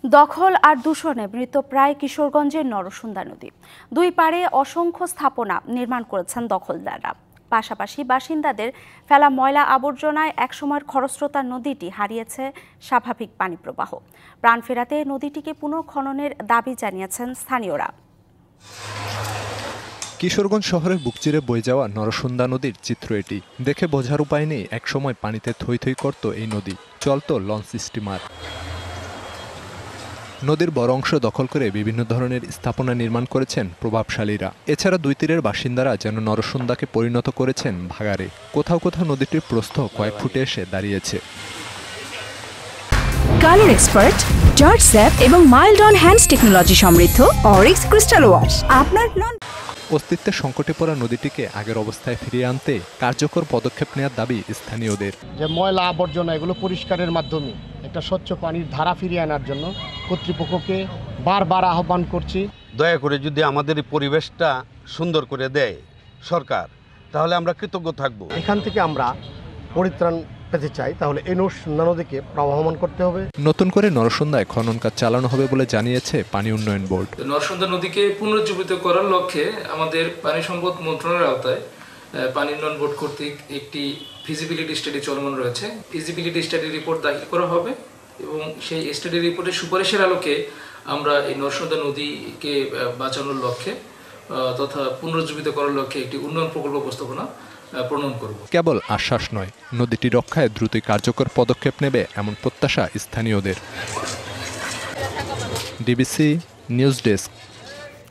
দখল আর দূষণে মৃতপ্রায় কিশোরগঞ্জের নরসুন্দা নদী। দুই পাড়ে অসংখ্য স্থাপনা নির্মাণ করেছেন দখলদাররা। পাশাপাশি বাসিন্দাদের ফেলা ময়লা আবর্জনায় একসময়ের খরস্রোতা নদীটি হারিয়েছে স্বাভাবিক পানি প্রবাহ। প্রাণ ফেরাতে নদীটিকে পুনঃখননের দাবি জানিয়েছেন স্থানীয়রা। কিশোরগঞ্জ শহরের বুক চিরে বয়ে যাওয়া নরসুন্দা নদীর চিত্র এটি। দেখে বোঝার উপায় নেই, একসময় পানিতে থই থই করত এই নদী, চলত লঞ্চ স্টিমার। নদীর বড় অংশ দখল করে বিভিন্ন ধরনের স্থাপনা নির্মাণ করেছেন প্রভাবশালীরা। এছাড়া দুই তীরের বাসিন্দারা যেন নরসুন্দাকে পরিণত করেছেন ভাগাড়ে। কোথাও কোথাও নদীটির প্রস্থ কয়েক ফুটে এসে দাঁড়িয়েছে। কালার এক্সপার্ট, জর্জ স্যাপ এবং মাইল্ড অন হ্যান্ডস টেকনোলজি সমৃদ্ধ অরিক্স ক্রিস্টাল ওয়াশ আপনার অস্তিত্বের সংকটে পড়া নদীটিকে আগের অবস্থায় ফিরিয়ে আনতে কার্যকর পদক্ষেপ নেওয়ার দাবি স্থানীয়দের। যে ময়লা আবর্জনা এগুলো পরিষ্কারের মাধ্যমে একটা স্বচ্ছ পানির ধারা ফিরিয়ে আনার জন্য কর্তৃপক্ষকে বারবার আহ্বান করছি। দয়া করে যদি আমাদের এই পরিবেশটা সুন্দর করে দেয় সরকার, তাহলে আমরা কৃতজ্ঞ থাকব। এখান থেকে আমরা পরিত্রাণ পেতে চাই, তাহলে এই নরসুন্দা নদীকে প্রবহমান করতে হবে। নতুন করে নরসুন্দায় খনন কাজ চালানো হবে বলে জানিয়েছে পানি উন্নয়ন বোর্ড। নরসুন্দা নদীকে পুনরুজ্জীবিত করার লক্ষ্যে আমাদের পানি সম্পদ মন্ত্রণালয়ের আওতায় পানি উন্নয়ন বোর্ড কর্তৃক একটি ফিজিবিলিটি স্টাডি চলমান রয়েছে। ফিজিবিলিটি স্টাডি রিপোর্ট দাখিল করা হবে এবং সেই স্টাডি রিপোর্টের সুপারিশের আলোকে আমরা এই নরসুন্দা নদীকে বাঁচানোর লক্ষ্যে তথা পুনরুজ্জীবিত করার লক্ষ্যে একটি উন্নয়ন প্রকল্প উপস্থাপনা প্রণয়ন করব। কেবল আশ্বাস নয়, নদীটি রক্ষায় দ্রুতই কার্যকর পদক্ষেপ নেবে এমন প্রত্যাশা স্থানীয়দের। DBC news desk.